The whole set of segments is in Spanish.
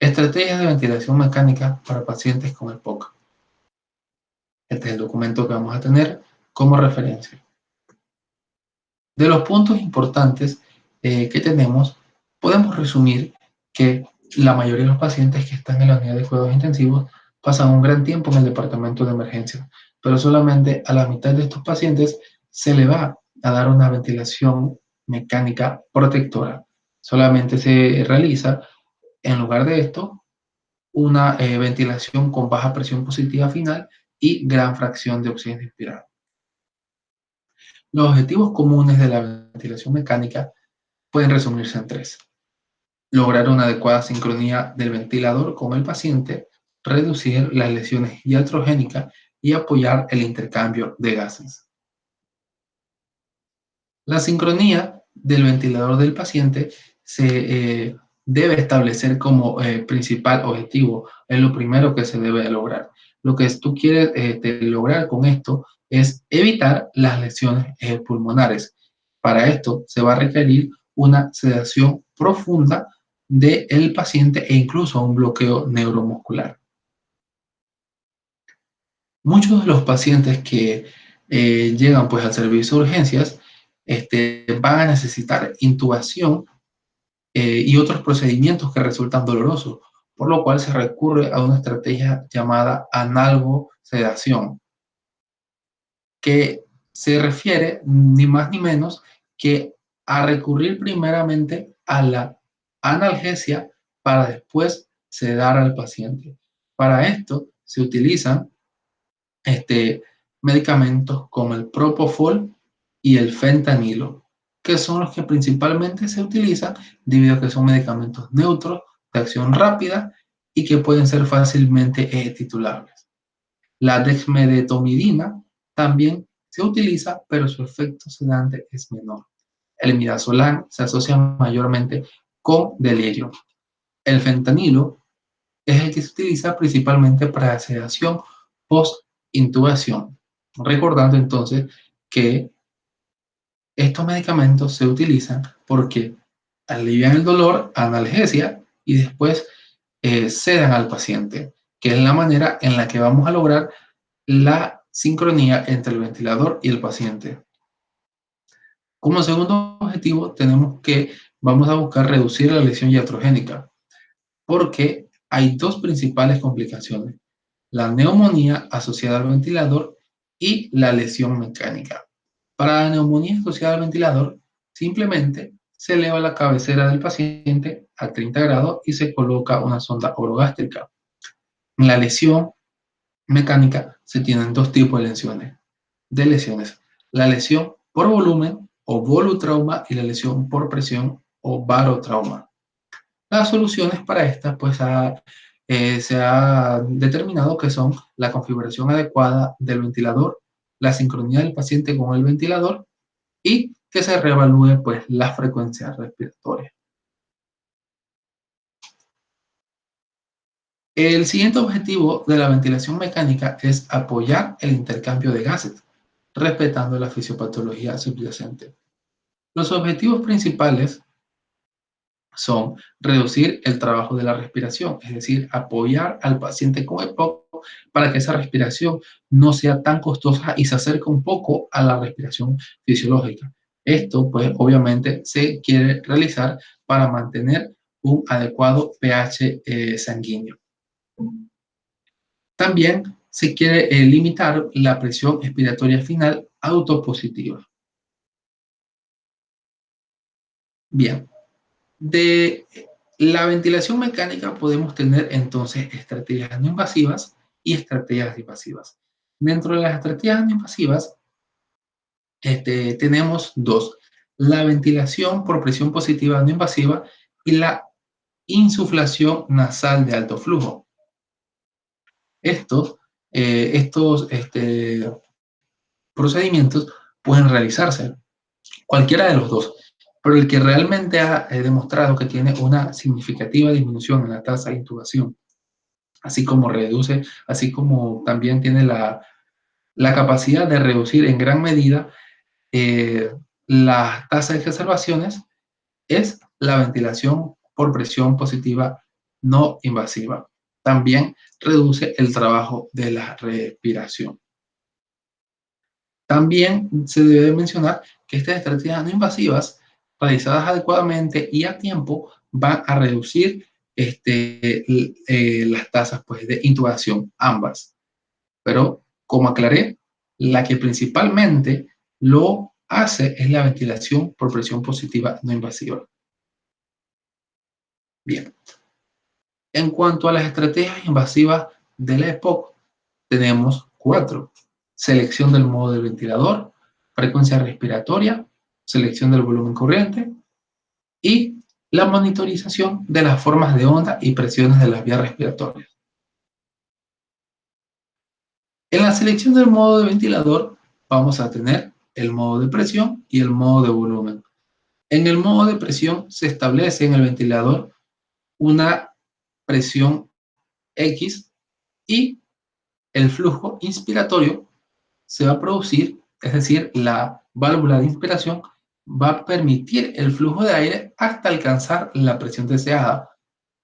Estrategias de ventilación mecánica para pacientes con EPOC. Este es el documento que vamos a tener como referencia. De los puntos importantes que tenemos, podemos resumir que la mayoría de los pacientes que están en la unidad de cuidados intensivos pasan un gran tiempo en el departamento de emergencia, pero solamente a la mitad de estos pacientes se le va a dar una ventilación mecánica protectora. Solamente se realiza, en lugar de esto, una ventilación con baja presión positiva final y gran fracción de oxígeno inspirado. Los objetivos comunes de la ventilación mecánica pueden resumirse en tres: lograr una adecuada sincronía del ventilador con el paciente, reducir las lesiones iatrogénicas y apoyar el intercambio de gases. La sincronía del ventilador del paciente se debe establecer como principal objetivo, es lo primero que se debe lograr. Lo que tú quieres lograr con esto es evitar las lesiones pulmonares. Para esto se va a requerir una sedación profunda del paciente e incluso un bloqueo neuromuscular. Muchos de los pacientes que llegan pues al servicio de urgencias van a necesitar intubación y otros procedimientos que resultan dolorosos, por lo cual se recurre a una estrategia llamada analgosedación, que se refiere ni más ni menos que a recurrir primeramente a la analgesia para después sedar al paciente. Para esto se utilizan medicamentos como el propofol y el fentanilo, que son los que principalmente se utilizan debido a que son medicamentos neutros, de acción rápida y que pueden ser fácilmente titulables. La dexmedetomidina también se utiliza, pero su efecto sedante es menor. El midazolam se asocia mayormente con delirio. El fentanilo es el que se utiliza principalmente para la sedación post-intubación. Recordando entonces que estos medicamentos se utilizan porque alivian el dolor, analgesia y después sedan al paciente, que es la manera en la que vamos a lograr la sincronía entre el ventilador y el paciente. Como segundo objetivo, tenemos que vamos a buscar reducir la lesión iatrogénica, porque hay dos principales complicaciones: la neumonía asociada al ventilador y la lesión mecánica. Para la neumonía asociada al ventilador, simplemente se eleva la cabecera del paciente a 30 grados y se coloca una sonda orogástrica. En la lesión mecánica se tienen dos tipos de lesiones: la lesión por volumen o volutrauma y la lesión por presión o barotrauma. Las soluciones para estas pues se ha determinado que son la configuración adecuada del ventilador, la sincronía del paciente con el ventilador y que se reevalúe pues la frecuencia respiratoria. El siguiente objetivo de la ventilación mecánica es apoyar el intercambio de gases, respetando la fisiopatología subyacente. Los objetivos principales son reducir el trabajo de la respiración, es decir, apoyar al paciente con EPOC para que esa respiración no sea tan costosa y se acerque un poco a la respiración fisiológica. Esto, pues, obviamente se quiere realizar para mantener un adecuado pH sanguíneo. También se quiere limitar la presión expiratoria final autopositiva. Bien, de la ventilación mecánica podemos tener entonces estrategias no invasivas y estrategias invasivas. Dentro de las estrategias no invasivas tenemos dos: la ventilación por presión positiva no invasiva y la insuflación nasal de alto flujo. Estos procedimientos pueden realizarse cualquiera de los dos, pero el que realmente ha demostrado que tiene una significativa disminución en la tasa de intubación, así como también tiene la capacidad de reducir en gran medida la tasa de exacerbaciones, es la ventilación por presión positiva no invasiva. También reduce el trabajo de la respiración. También se debe mencionar que estas estrategias no invasivas, realizadas adecuadamente y a tiempo, van a reducir las tasas pues, de intubación, ambas. Pero, como aclaré, la que principalmente lo hace es la ventilación por presión positiva no invasiva. Bien, en cuanto a las estrategias invasivas de la EPOC, tenemos 4. Selección del modo del ventilador, frecuencia respiratoria, selección del volumen corriente y la monitorización de las formas de onda y presiones de las vías respiratorias. En la selección del modo de ventilador vamos a tener el modo de presión y el modo de volumen. En el modo de presión se establece en el ventilador una presión X y el flujo inspiratorio se va a producir, es decir, la válvula de inspiración va a permitir el flujo de aire hasta alcanzar la presión deseada.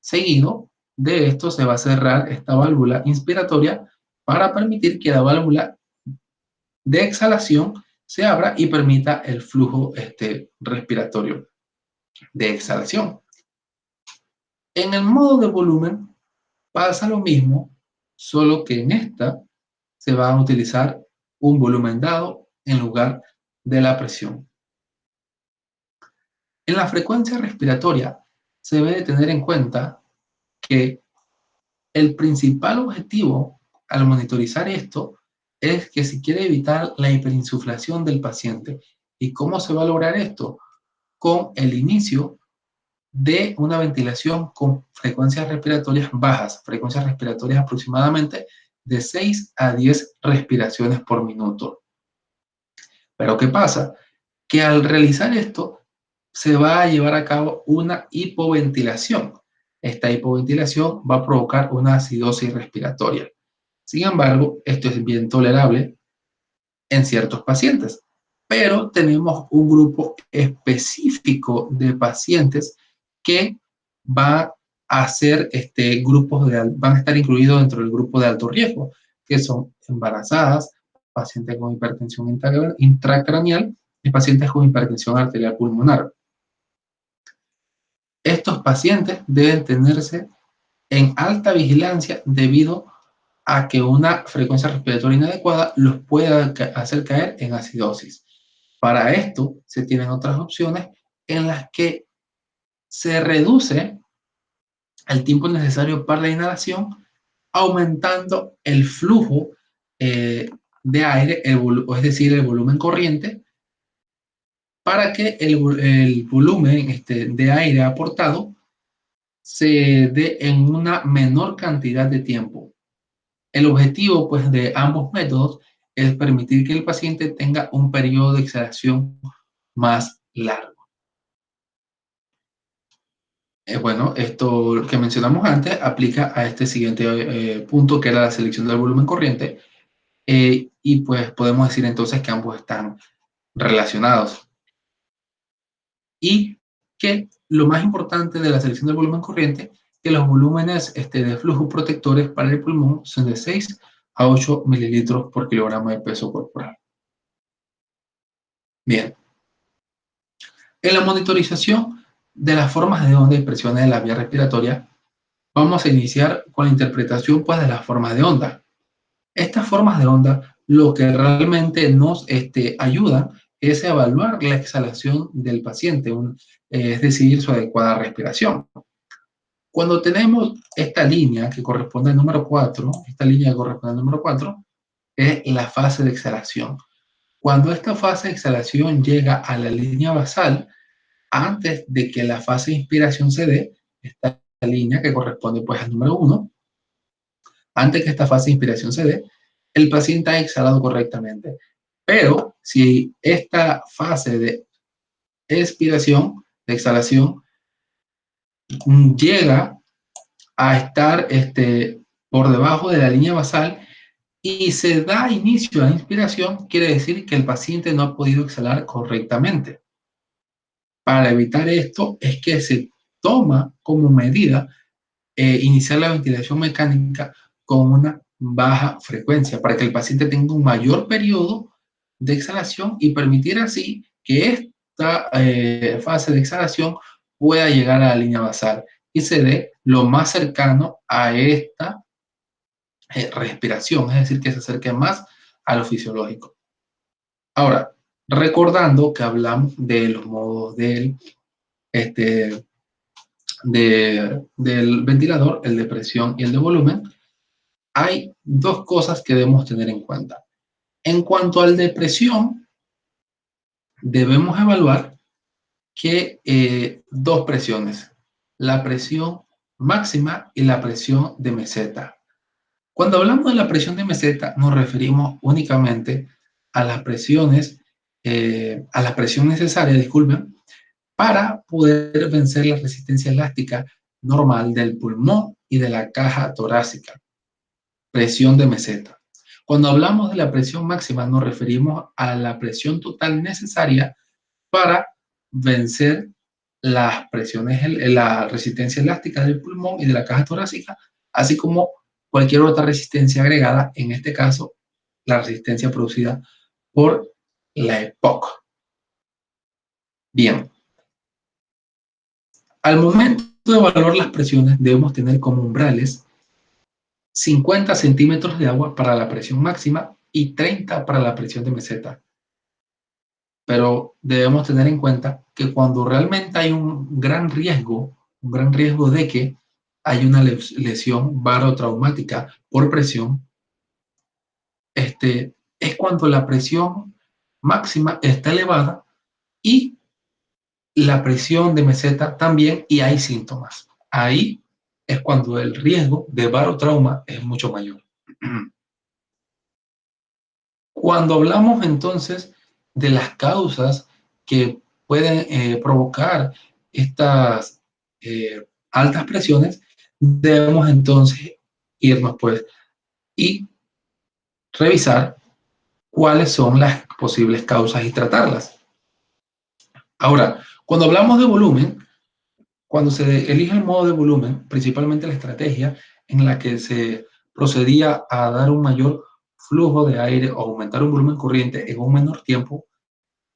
Seguido de esto se va a cerrar esta válvula inspiratoria para permitir que la válvula de exhalación se abra y permita el flujo respiratorio de exhalación. En el modo de volumen pasa lo mismo, solo que en esta se va a utilizar un volumen dado en lugar de la presión. En la frecuencia respiratoria se debe de tener en cuenta que el principal objetivo al monitorizar esto es que se quiere evitar la hiperinsuflación del paciente. ¿Y cómo se va a lograr esto? Con el inicio de una ventilación con frecuencias respiratorias bajas, frecuencias respiratorias aproximadamente de 6 a 10 respiraciones por minuto. Pero ¿qué pasa? Que al realizar esto se va a llevar a cabo una hipoventilación. Esta hipoventilación va a provocar una acidosis respiratoria. Sin embargo, esto es bien tolerable en ciertos pacientes, pero tenemos un grupo específico de pacientes que va a ser van a estar incluidos dentro del grupo de alto riesgo, que son embarazadas, pacientes con hipertensión intracraneal y pacientes con hipertensión arterial pulmonar. Estos pacientes deben tenerse en alta vigilancia debido a que una frecuencia respiratoria inadecuada los pueda hacer caer en acidosis. Para esto se tienen otras opciones en las que se reduce el tiempo necesario para la inhalación, aumentando el flujo de aire, es decir, el volumen corriente, para que el volumen de aire aportado se dé en una menor cantidad de tiempo. El objetivo, pues, de ambos métodos es permitir que el paciente tenga un periodo de exhalación más largo. Bueno, esto que mencionamos antes aplica a este siguiente punto, que era la selección del volumen corriente, y pues podemos decir entonces que ambos están relacionados. Y que lo más importante de la selección del volumen corriente, que los volúmenes de flujo protectores para el pulmón son de 6 a 8 mililitros por kilogramo de peso corporal. Bien, en la monitorización de las formas de onda y presiones de la vía respiratoria, vamos a iniciar con la interpretación pues, de las formas de onda. Estas formas de onda lo que realmente nos ayuda es evaluar la exhalación del paciente, es decir, su adecuada respiración. Cuando tenemos esta línea que corresponde al número 4, esta línea que corresponde al número 4, es la fase de exhalación. Cuando esta fase de exhalación llega a la línea basal, antes de que la fase de inspiración se dé, esta línea que corresponde pues al número 1, antes que esta fase de inspiración se dé, el paciente ha exhalado correctamente. Pero si esta fase de expiración, de exhalación, llega a estar por debajo de la línea basal y se da inicio a la inspiración, quiere decir que el paciente no ha podido exhalar correctamente. Para evitar esto es que se toma como medida iniciar la ventilación mecánica con una baja frecuencia para que el paciente tenga un mayor periodo de exhalación y permitir así que esta fase de exhalación pueda llegar a la línea basal y se dé lo más cercano a esta respiración, es decir, que se acerque más a lo fisiológico. Ahora, recordando que hablamos de los modos este, del ventilador, el de presión y el de volumen, hay dos cosas que debemos tener en cuenta. En cuanto al de presión, debemos evaluar que dos presiones, la presión máxima y la presión de meseta. Cuando hablamos de la presión de meseta, nos referimos únicamente a a la presión necesaria, disculpen, para poder vencer la resistencia elástica normal del pulmón y de la caja torácica. Presión de meseta. Cuando hablamos de la presión máxima, nos referimos a la presión total necesaria para vencer las presiones, la resistencia elástica del pulmón y de la caja torácica, así como cualquier otra resistencia agregada, en este caso, la resistencia producida por la EPOC. Bien, al momento de evaluar las presiones, debemos tener como umbrales 50 centímetros de agua para la presión máxima y 30 para la presión de meseta. Pero debemos tener en cuenta que cuando realmente hay un gran riesgo de que hay una lesión barotraumática por presión, es cuando la presión máxima está elevada y la presión de meseta también y hay síntomas. Ahí es cuando el riesgo de barotrauma es mucho mayor. Cuando hablamos entonces de las causas que pueden provocar estas altas presiones, debemos entonces irnos pues y revisar cuáles son las posibles causas y tratarlas. Ahora, cuando hablamos de volumen, cuando se elige el modo de volumen, principalmente la estrategia en la que se procedía a dar un mayor flujo de aire o aumentar un volumen corriente en un menor tiempo,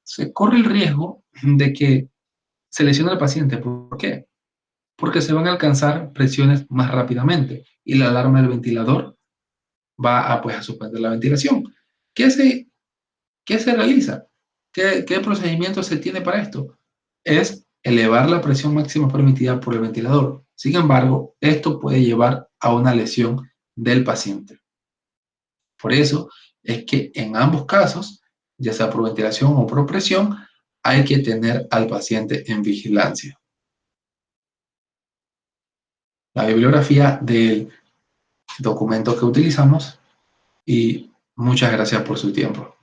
se corre el riesgo de que se lesione al paciente. ¿Por qué? Porque se van a alcanzar presiones más rápidamente y la alarma del ventilador va a, pues, a suspender la ventilación. ¿Qué se, qué se realiza? ¿Qué procedimiento se tiene para esto? Es elevar la presión máxima permitida por el ventilador. Sin embargo, esto puede llevar a una lesión del paciente. Por eso es que en ambos casos, ya sea por ventilación o por presión, hay que tener al paciente en vigilancia. La bibliografía del documento que utilizamos y muchas gracias por su tiempo.